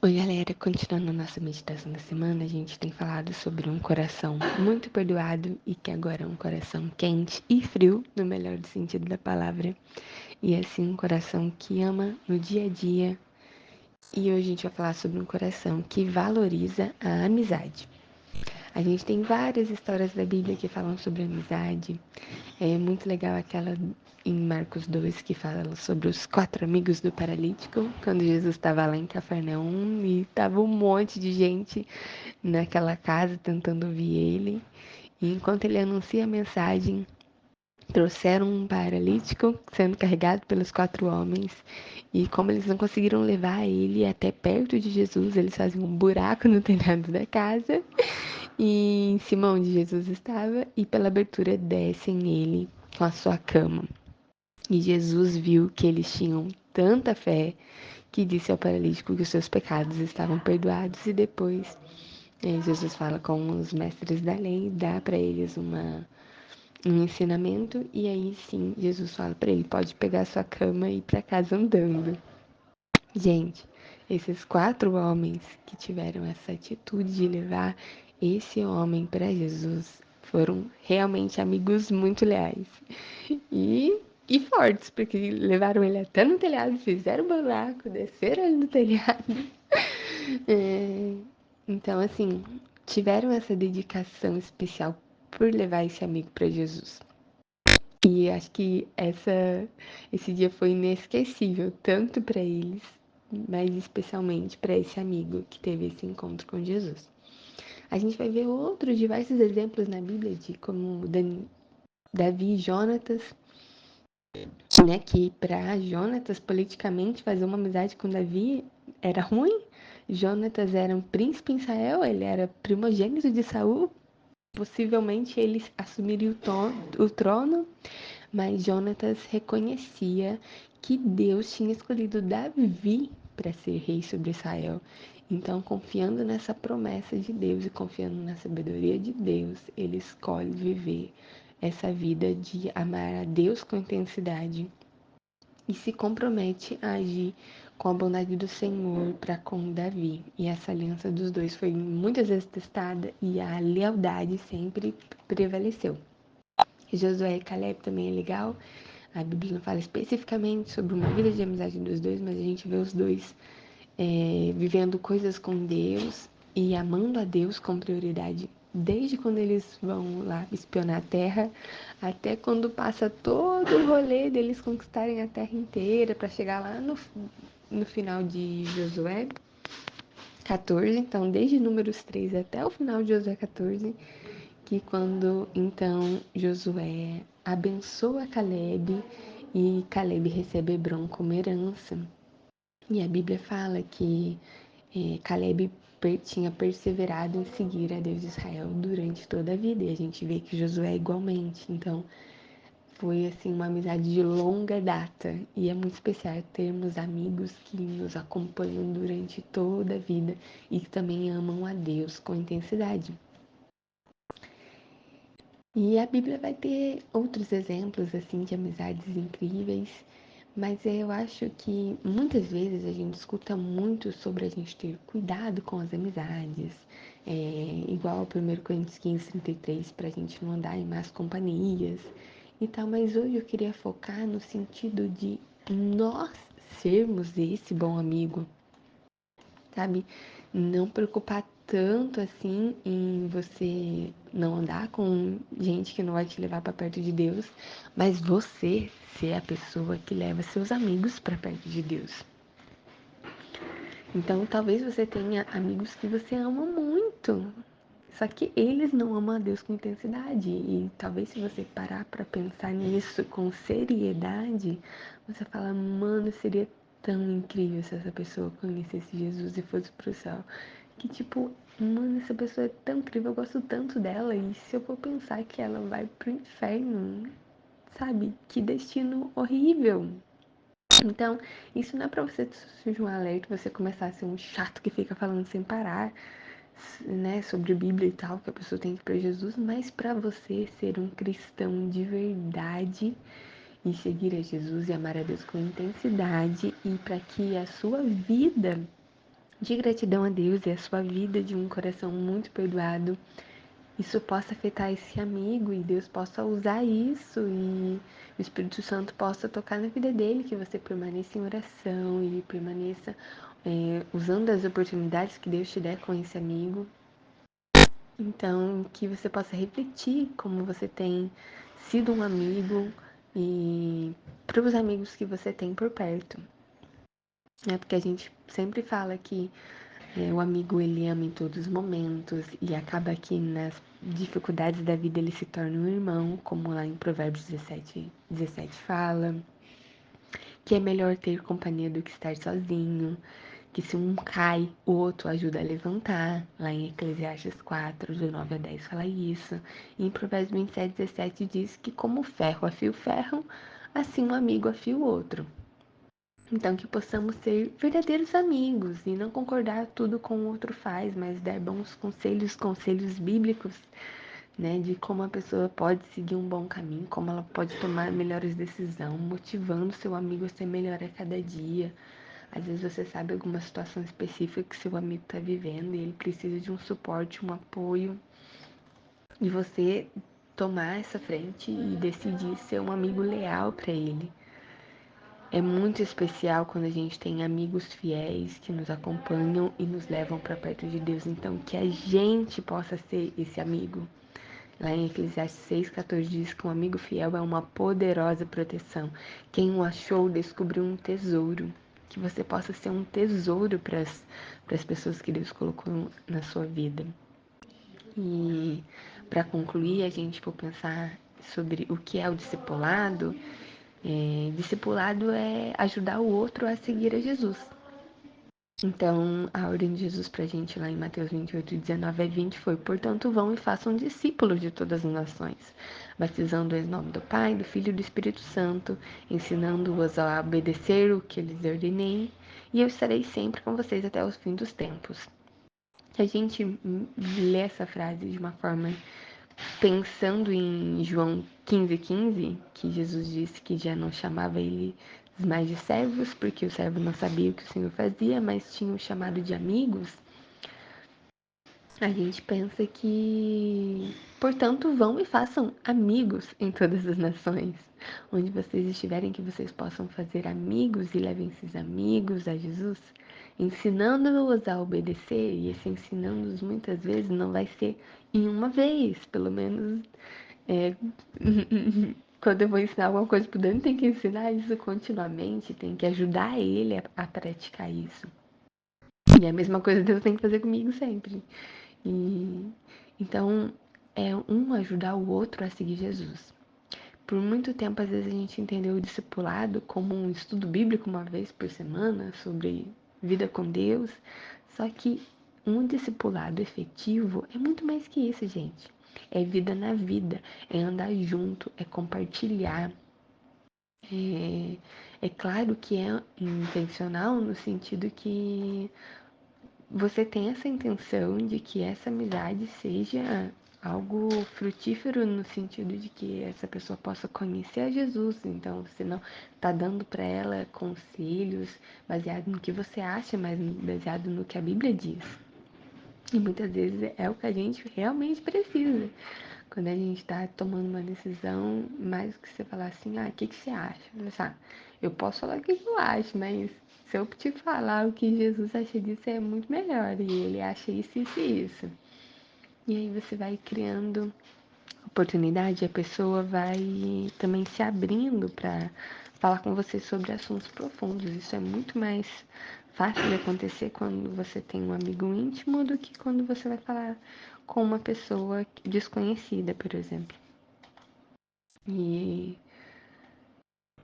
Oi, galera, continuando a nossa meditação da semana, a gente tem falado sobre um coração muito perdoado e que agora é um coração quente e frio, no melhor sentido da palavra, e assim um coração que ama no dia a dia. E hoje a gente vai falar sobre um coração que valoriza a amizade. A gente tem várias histórias da Bíblia que falam sobre amizade. É muito legal aquela em Marcos 2 que fala sobre os 4 amigos do paralítico, quando Jesus estava lá em Cafarnaum e estava um monte de gente naquela casa tentando ouvir ele. E enquanto ele anuncia a mensagem, trouxeram um paralítico sendo carregado pelos 4 homens. E como eles não conseguiram levar ele até perto de Jesus, eles fazem um buraco no telhado da casa. E em cima onde Jesus estava, e pela abertura descem ele com a sua cama. E Jesus viu que eles tinham tanta fé que disse ao paralítico que os seus pecados estavam perdoados. E depois Jesus fala com os mestres da lei, dá para eles um ensinamento. E aí sim, Jesus fala para ele: pode pegar a sua cama e ir para casa andando. Gente, esses 4 homens que tiveram essa atitude de levar esse homem para Jesus foram realmente amigos muito leais e fortes, porque levaram ele até no telhado, fizeram o buraco, desceram ele no telhado. É, então, assim, tiveram essa dedicação especial por levar esse amigo para Jesus. E acho que esse dia foi inesquecível, tanto para eles, mas especialmente para esse amigo que teve esse encontro com Jesus. A gente vai ver outros diversos exemplos na Bíblia de como Davi e Jonatas, né, que para Jonatas politicamente fazer uma amizade com Davi era ruim. Jonatas era um príncipe em Israel, ele era primogênito de Saul, possivelmente ele assumiria o trono, mas Jonatas reconhecia que Deus tinha escolhido Davi para ser rei sobre Israel. Então, confiando nessa promessa de Deus e confiando na sabedoria de Deus, ele escolhe viver essa vida de amar a Deus com intensidade e se compromete a agir com a bondade do Senhor para com Davi. E essa aliança dos dois foi muitas vezes testada e a lealdade sempre prevaleceu. Josué e Caleb também é legal. A Bíblia não fala especificamente sobre uma vida de amizade dos dois, mas a gente vê os dois vivendo coisas com Deus e amando a Deus com prioridade. Desde quando eles vão lá espionar a terra, até quando passa todo o rolê deles conquistarem a terra inteira para chegar lá no final de Josué 14. Então, desde Números 3 até o final de Josué 14, que quando então Josué abençoa Caleb e Caleb recebe Hebron como herança. E a Bíblia fala que Caleb tinha perseverado em seguir a Deus de Israel durante toda a vida. E a gente vê que Josué é igualmente. Então, foi assim uma amizade de longa data. E é muito especial termos amigos que nos acompanham durante toda a vida e que também amam a Deus com intensidade. E a Bíblia vai ter outros exemplos assim de amizades incríveis, mas eu acho que muitas vezes a gente escuta muito sobre a gente ter cuidado com as amizades, igual ao 1 Coríntios 15:33, para a gente não andar em más companhias e tal, mas hoje eu queria focar no sentido de nós sermos esse bom amigo, sabe? Não preocupar tanto assim em você não andar com gente que não vai te levar para perto de Deus, mas você ser a pessoa que leva seus amigos para perto de Deus. Então, talvez você tenha amigos que você ama muito, só que eles não amam a Deus com intensidade. E talvez se você parar para pensar nisso com seriedade, você fala, mano, seria tão incrível se essa pessoa conhecesse Jesus e fosse pro céu. Que tipo, mano, essa pessoa é tão incrível, eu gosto tanto dela. E se eu for pensar que ela vai pro inferno, sabe? Que destino horrível. Então, isso não é pra você surgir um alerta, você começar a ser um chato que fica falando sem parar, né, sobre Bíblia e tal, que a pessoa tem que ir pra Jesus, mas para você ser um cristão de verdade e seguir a Jesus e amar a Deus com intensidade e para que a sua vida de gratidão a Deus e a sua vida de um coração muito perdoado, isso possa afetar esse amigo e Deus possa usar isso e o Espírito Santo possa tocar na vida dele, que você permaneça em oração e permaneça usando as oportunidades que Deus te der com esse amigo. Então, que você possa refletir como você tem sido um amigo e para os amigos que você tem por perto. Porque a gente sempre fala que o amigo ele ama em todos os momentos e acaba que nas dificuldades da vida ele se torna um irmão, como lá em Provérbios 17 fala, que é melhor ter companhia do que estar sozinho, que se um cai, o outro ajuda a levantar. Lá em Eclesiastes 4, do 9 a 10 fala isso. E em Provérbios 27, 17 diz que como o ferro afia o ferro, assim um amigo afia o outro. Então, que possamos ser verdadeiros amigos e não concordar tudo com o outro faz, mas dar bons conselhos bíblicos, né, de como a pessoa pode seguir um bom caminho, como ela pode tomar melhores decisões, motivando seu amigo a ser melhor a cada dia. Às vezes você sabe alguma situação específica que seu amigo está vivendo e ele precisa de um suporte, um apoio, e você tomar essa frente e decidir ser um amigo leal para ele. É muito especial quando a gente tem amigos fiéis que nos acompanham e nos levam para perto de Deus. Então, que a gente possa ser esse amigo. Lá em Eclesiastes 6,14 diz que um amigo fiel é uma poderosa proteção. Quem o achou descobriu um tesouro. Que você possa ser um tesouro para as pessoas que Deus colocou na sua vida. E para concluir, a gente for pensar sobre o que é o discipulado. Discipulado é ajudar o outro a seguir a Jesus. Então, a ordem de Jesus pra gente lá em Mateus 28, 19 a 20 foi: portanto, vão e façam discípulos de todas as nações, batizando-os em nome do Pai, do Filho e do Espírito Santo, ensinando-os a obedecer o que lhes ordenei, e eu estarei sempre com vocês até os fins dos tempos. A gente lê essa frase de uma forma pensando em João 15,15, que Jesus disse que já não chamava eles mais de servos, porque o servo não sabia o que o Senhor fazia, mas tinha o chamado de amigos. A gente pensa que, portanto, vão e façam amigos em todas as nações. Onde vocês estiverem, que vocês possam fazer amigos e levem esses amigos a Jesus, ensinando-os a obedecer. E esse ensinando-os muitas vezes não vai ser em uma vez, pelo menos quando eu vou ensinar alguma coisa pro Dani, tem que ensinar isso continuamente, tem que ajudar ele a praticar isso. E a mesma coisa Deus tem que fazer comigo sempre. E então é um ajudar o outro a seguir Jesus. Por muito tempo, às vezes, a gente entendeu o discipulado como um estudo bíblico uma vez por semana sobre vida com Deus. Só que um discipulado efetivo é muito mais que isso, gente. É vida na vida, é andar junto, é compartilhar. É claro que é intencional no sentido que você tem essa intenção de que essa amizade seja algo frutífero no sentido de que essa pessoa possa conhecer a Jesus. Então, você não está dando para ela conselhos baseado no que você acha, mas baseado no que a Bíblia diz. E muitas vezes é o que a gente realmente precisa. Quando a gente está tomando uma decisão, mais que você falar assim, o que você acha? Eu posso falar o que eu acho, mas se eu te falar o que Jesus acha disso é muito melhor. E ele acha isso, isso e isso. E aí você vai criando oportunidade, a pessoa vai também se abrindo para falar com você sobre assuntos profundos. Isso é muito mais fácil de acontecer quando você tem um amigo íntimo do que quando você vai falar com uma pessoa desconhecida, por exemplo. E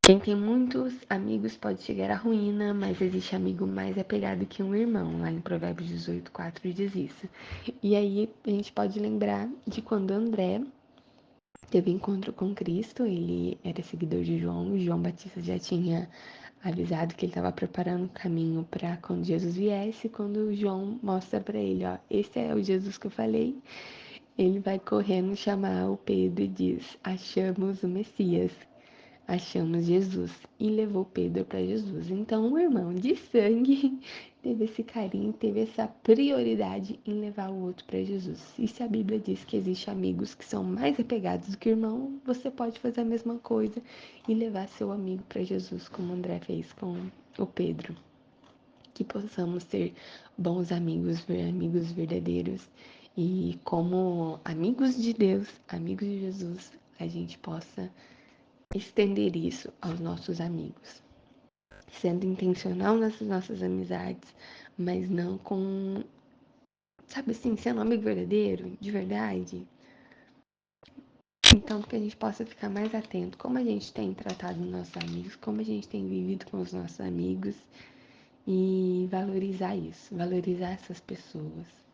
quem tem muitos amigos pode chegar à ruína, mas existe amigo mais apegado que um irmão. Lá em Provérbios 18, 4 diz isso. E aí a gente pode lembrar de quando André teve encontro com Cristo, ele era seguidor de João, João Batista já tinha avisado que ele estava preparando o caminho para quando Jesus viesse, quando João mostra para ele, esse é o Jesus que eu falei, ele vai correndo chamar o Pedro e diz: achamos o Messias. achamos Jesus e levou Pedro para Jesus. Então, o irmão de sangue teve esse carinho, teve essa prioridade em levar o outro para Jesus. E se a Bíblia diz que existe amigos que são mais apegados do que o irmão, você pode fazer a mesma coisa e levar seu amigo para Jesus, como André fez com o Pedro. Que possamos ser bons amigos, amigos verdadeiros e como amigos de Deus, amigos de Jesus, a gente possa estender isso aos nossos amigos, sendo intencional nas nossas amizades, mas não com, sabe assim, sendo um amigo verdadeiro, de verdade. Então, que a gente possa ficar mais atento como a gente tem tratado nossos amigos, como a gente tem vivido com os nossos amigos e valorizar isso, valorizar essas pessoas.